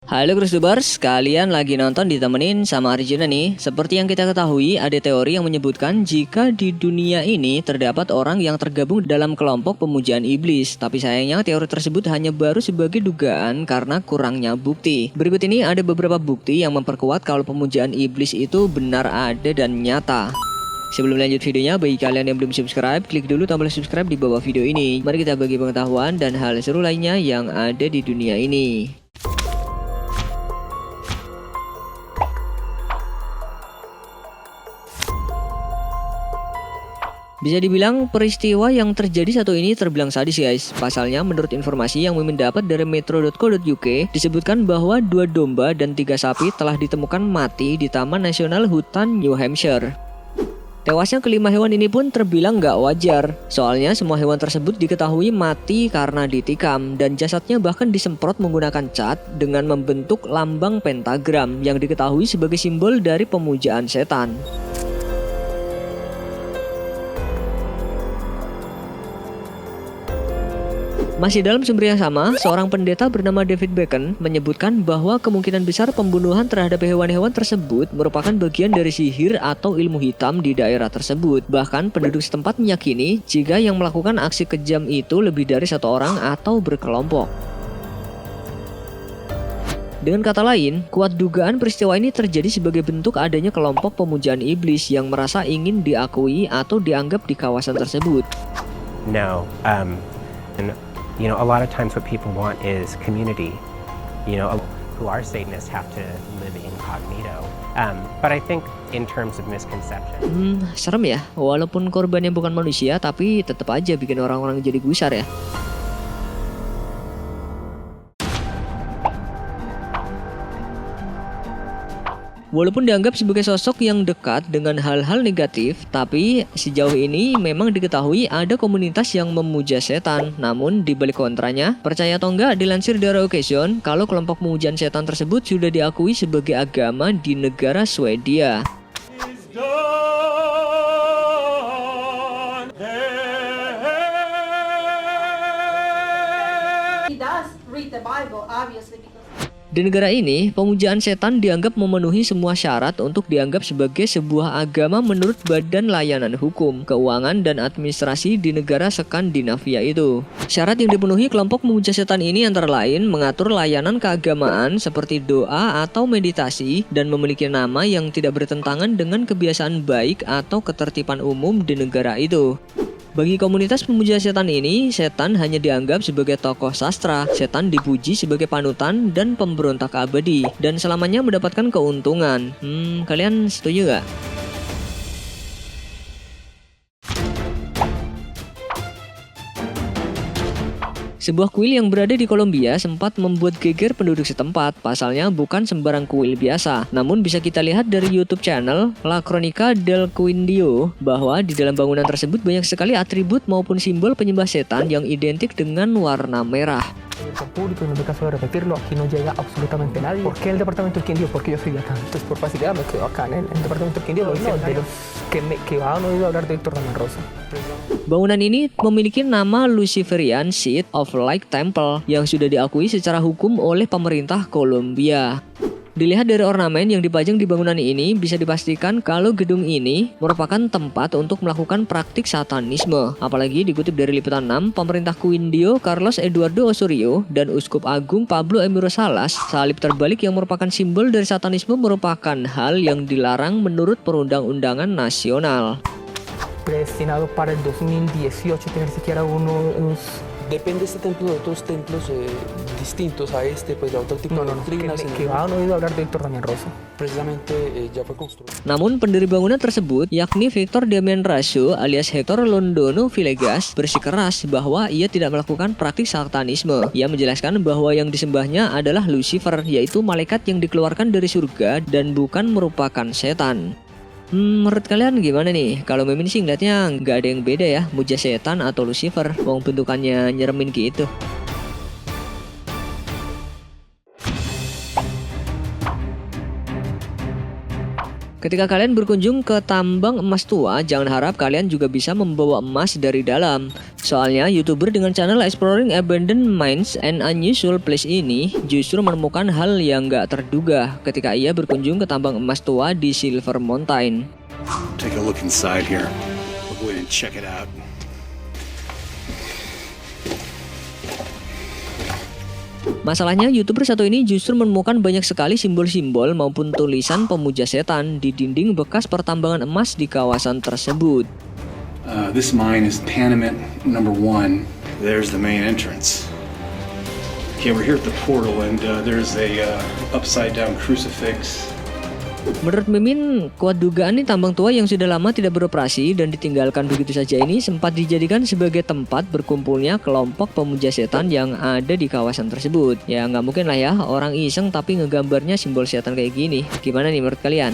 Halo Krusubers, kalian lagi nonton ditemenin sama Arjuna nih. Seperti yang kita ketahui, ada teori yang menyebutkan jika di dunia ini terdapat orang yang tergabung dalam kelompok pemujaan iblis. Tapi sayangnya teori tersebut hanya baru sebagai dugaan karena kurangnya bukti. Berikut ini ada beberapa bukti yang memperkuat kalau pemujaan iblis itu benar ada dan nyata. Sebelum lanjut videonya, bagi kalian yang belum subscribe, klik dulu tombol subscribe di bawah video ini. Mari kita bagi pengetahuan dan hal seru lainnya yang ada di dunia ini. Bisa dibilang peristiwa yang terjadi satu ini terbilang sadis guys. Pasalnya menurut informasi yang Mimin dapat dari metro.co.uk disebutkan bahwa 2 domba dan 3 sapi telah ditemukan mati di Taman Nasional Hutan New Hampshire. Tewasnya kelima hewan ini pun terbilang nggak wajar. Soalnya semua hewan tersebut diketahui mati karena ditikam dan jasadnya bahkan disemprot menggunakan cat dengan membentuk lambang pentagram yang diketahui sebagai simbol dari pemujaan setan. Masih dalam sumber yang sama, seorang pendeta bernama David Bacon menyebutkan bahwa kemungkinan besar pembunuhan terhadap hewan-hewan tersebut merupakan bagian dari sihir atau ilmu hitam di daerah tersebut. Bahkan penduduk setempat meyakini jika yang melakukan aksi kejam itu lebih dari 1 orang atau berkelompok. Dengan kata lain, kuat dugaan peristiwa ini terjadi sebagai bentuk adanya kelompok pemujaan iblis yang merasa ingin diakui atau dianggap di kawasan tersebut. A lot of times what people want is community. Who are Satanists have to live incognito. But I think in terms of misconception. Serem ya. Walaupun korbannya bukan manusia, tapi tetap aja bikin orang-orang jadi gusar ya. Walaupun dianggap sebagai sosok yang dekat dengan hal-hal negatif, tapi sejauh ini memang diketahui ada komunitas yang memuja setan. Namun di balik kontranya, percaya atau enggak, dilansir dari Occasion kalau kelompok pemujaan setan tersebut sudah diakui sebagai agama di negara Swedia. He does read the Bible, obviously, because Di negara ini, pemujaan setan dianggap memenuhi semua syarat untuk dianggap sebagai sebuah agama menurut Badan Layanan Hukum, Keuangan, dan Administrasi di negara Skandinavia itu. Syarat yang dipenuhi kelompok pemuja setan ini antara lain mengatur layanan keagamaan seperti doa atau meditasi dan memiliki nama yang tidak bertentangan dengan kebiasaan baik atau ketertiban umum di negara itu. Bagi komunitas pemuja setan ini, setan hanya dianggap sebagai tokoh sastra, setan dipuji sebagai panutan dan pemberontak abadi, dan selamanya mendapatkan keuntungan. Kalian setuju gak? Sebuah kuil yang berada di Kolombia sempat membuat geger penduduk setempat. Pasalnya bukan sembarang kuil biasa. Namun bisa kita lihat dari YouTube channel La Cronica del Quindio bahwa di dalam bangunan tersebut banyak sekali atribut maupun simbol penyembah setan yang identik dengan warna merah. Público, y no me canso de repetirlo, aquí no llega absolutamente nadie. ¿Por qué el departamento del Quindío? Porque yo soy de acá. Entonces por facilidad me quedo acá en el departamento del Quindío. De los que han oído hablar de Víctor Damián Rosa. Bangunan ini memiliki nama Luciferian Seat of Light Temple yang sudah diakui secara hukum oleh pemerintah Kolombia. Dilihat dari ornamen yang dipajang di bangunan ini, bisa dipastikan kalau gedung ini merupakan tempat untuk melakukan praktik satanisme. Apalagi dikutip dari Liputan 6, pemerintah Quindio Carlos Eduardo Osorio dan Uskup Agung Pablo Emiro Salas, salib terbalik yang merupakan simbol dari satanisme merupakan hal yang dilarang menurut perundang-undangan nasional. Predestinado para el 2018 tener siquiera unos. Depende este templo de otros templos distintos a este, pues de otro tipo de doctrinas. Que han oído hablar de Víctor Damián Rosa. Precisamente ya fue construido. Namun pendiri bangunan tersebut, yakni Victor Damián Raso alias Hector Londono Villegas, bersikeras bahwa ia tidak melakukan praktik satanisme. Ia menjelaskan bahwa yang disembahnya adalah Lucifer, yaitu malaikat yang dikeluarkan dari surga dan bukan merupakan setan. Menurut kalian gimana nih? Kalau Mimin sih ngeliatnya nggak ada yang beda ya, muja setan atau Lucifer, wong bentukannya nyeremin gitu. Ketika kalian berkunjung ke tambang emas tua, jangan harap kalian juga bisa membawa emas dari dalam. Soalnya YouTuber dengan channel Exploring Abandoned Mines and Unusual Place ini justru menemukan hal yang gak terduga ketika ia berkunjung ke tambang emas tua di Silver Mountain. Take a look inside here. We'll go in and check it out. Masalahnya, YouTuber satu ini justru menemukan banyak sekali simbol-simbol maupun tulisan pemuja setan di dinding bekas pertambangan emas di kawasan tersebut. This mine is Panamint number 1. There's the main entrance. Okay, we're here at the portal and there's a upside down crucifix. Menurut Mimin, kuat dugaan nih tambang tua yang sudah lama tidak beroperasi dan ditinggalkan begitu saja ini sempat dijadikan sebagai tempat berkumpulnya kelompok pemuja setan yang ada di kawasan tersebut. Ya nggak mungkin lah ya orang iseng tapi ngegambarnya simbol setan kayak gini. Gimana nih menurut kalian?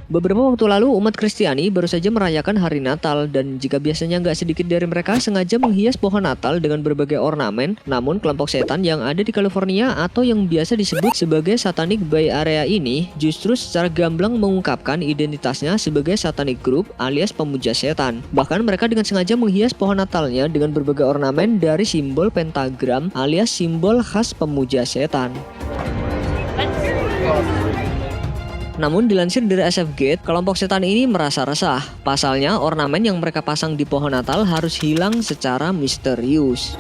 Beberapa waktu lalu umat Kristiani baru saja merayakan hari Natal dan jika biasanya nggak sedikit dari mereka sengaja menghias pohon Natal dengan berbagai ornamen, namun kelompok setan yang ada di California atau yang biasa disebut sebagai Satanic Bay Area ini justru secara gamblang mengungkapkan identitasnya sebagai Satanic Group alias pemuja setan. Bahkan mereka dengan sengaja menghias pohon Natalnya dengan berbagai ornamen dari simbol pentagram alias simbol khas pemuja setan. Namun dilansir dari SF Gate, kelompok setan ini merasa resah. Pasalnya, ornamen yang mereka pasang di pohon Natal harus hilang secara misterius.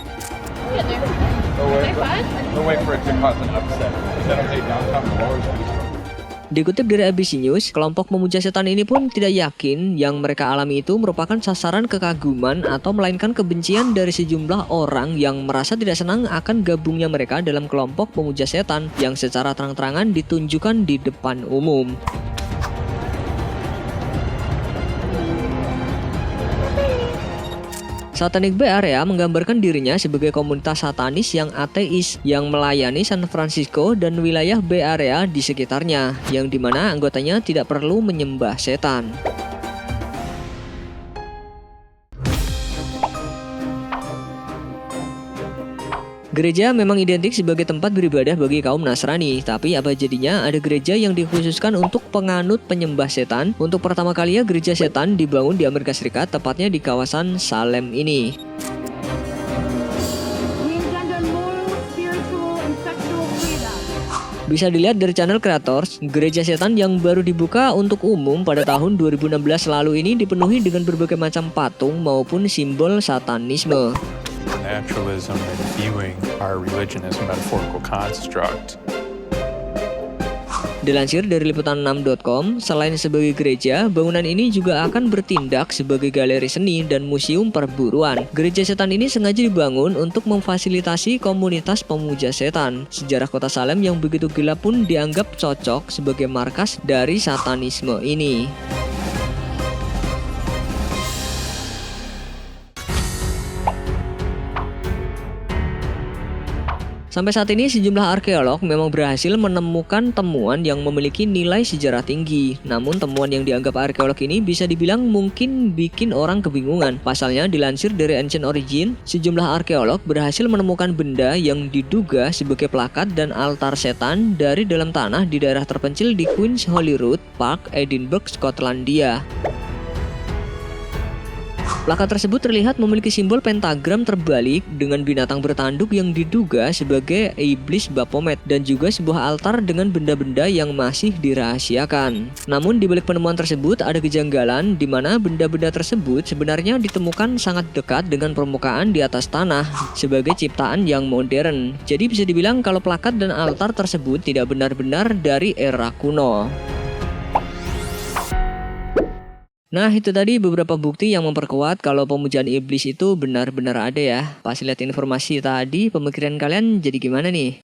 Dikutip dari ABC News, kelompok pemuja setan ini pun tidak yakin yang mereka alami itu merupakan sasaran kekaguman atau melainkan kebencian dari sejumlah orang yang merasa tidak senang akan gabungnya mereka dalam kelompok pemuja setan yang secara terang-terangan ditunjukkan di depan umum. Satanic Bay Area menggambarkan dirinya sebagai komunitas satanis yang ateis yang melayani San Francisco dan wilayah Bay Area di sekitarnya, yang dimana anggotanya tidak perlu menyembah setan. Gereja memang identik sebagai tempat beribadah bagi kaum Nasrani, tapi apa jadinya ada gereja yang dikhususkan untuk penganut penyembah setan? Untuk pertama kalinya gereja setan dibangun di Amerika Serikat, tepatnya di kawasan Salem ini. Bisa dilihat dari channel Creators, gereja setan yang baru dibuka untuk umum pada tahun 2016 lalu ini dipenuhi dengan berbagai macam patung maupun simbol satanisme. Naturalism and viewing our religion as a metaphorical construct. Dilansir dari liputan6.com, selain sebagai gereja, bangunan ini juga akan bertindak sebagai galeri seni dan museum perburuan. Gereja setan ini sengaja dibangun untuk memfasilitasi komunitas pemuja setan. Sejarah kota Salem yang begitu gelap pun dianggap cocok sebagai markas dari satanisme ini. Sampai saat ini sejumlah arkeolog memang berhasil menemukan temuan yang memiliki nilai sejarah tinggi. Namun temuan yang dianggap arkeolog ini bisa dibilang mungkin bikin orang kebingungan. Pasalnya dilansir dari Ancient Origin, sejumlah arkeolog berhasil menemukan benda yang diduga sebagai plakat dan altar setan dari dalam tanah di daerah terpencil di Queen's Holyrood Park, Edinburgh, Skotlandia. Plakat tersebut terlihat memiliki simbol pentagram terbalik dengan binatang bertanduk yang diduga sebagai iblis Baphomet dan juga sebuah altar dengan benda-benda yang masih dirahasiakan. Namun di balik penemuan tersebut ada kejanggalan di mana benda-benda tersebut sebenarnya ditemukan sangat dekat dengan permukaan di atas tanah sebagai ciptaan yang modern. Jadi bisa dibilang kalau plakat dan altar tersebut tidak benar-benar dari era kuno. Nah, itu tadi beberapa bukti yang memperkuat kalau pemujaan iblis itu benar-benar ada ya. Pas lihat informasi tadi, pemikiran kalian jadi gimana nih?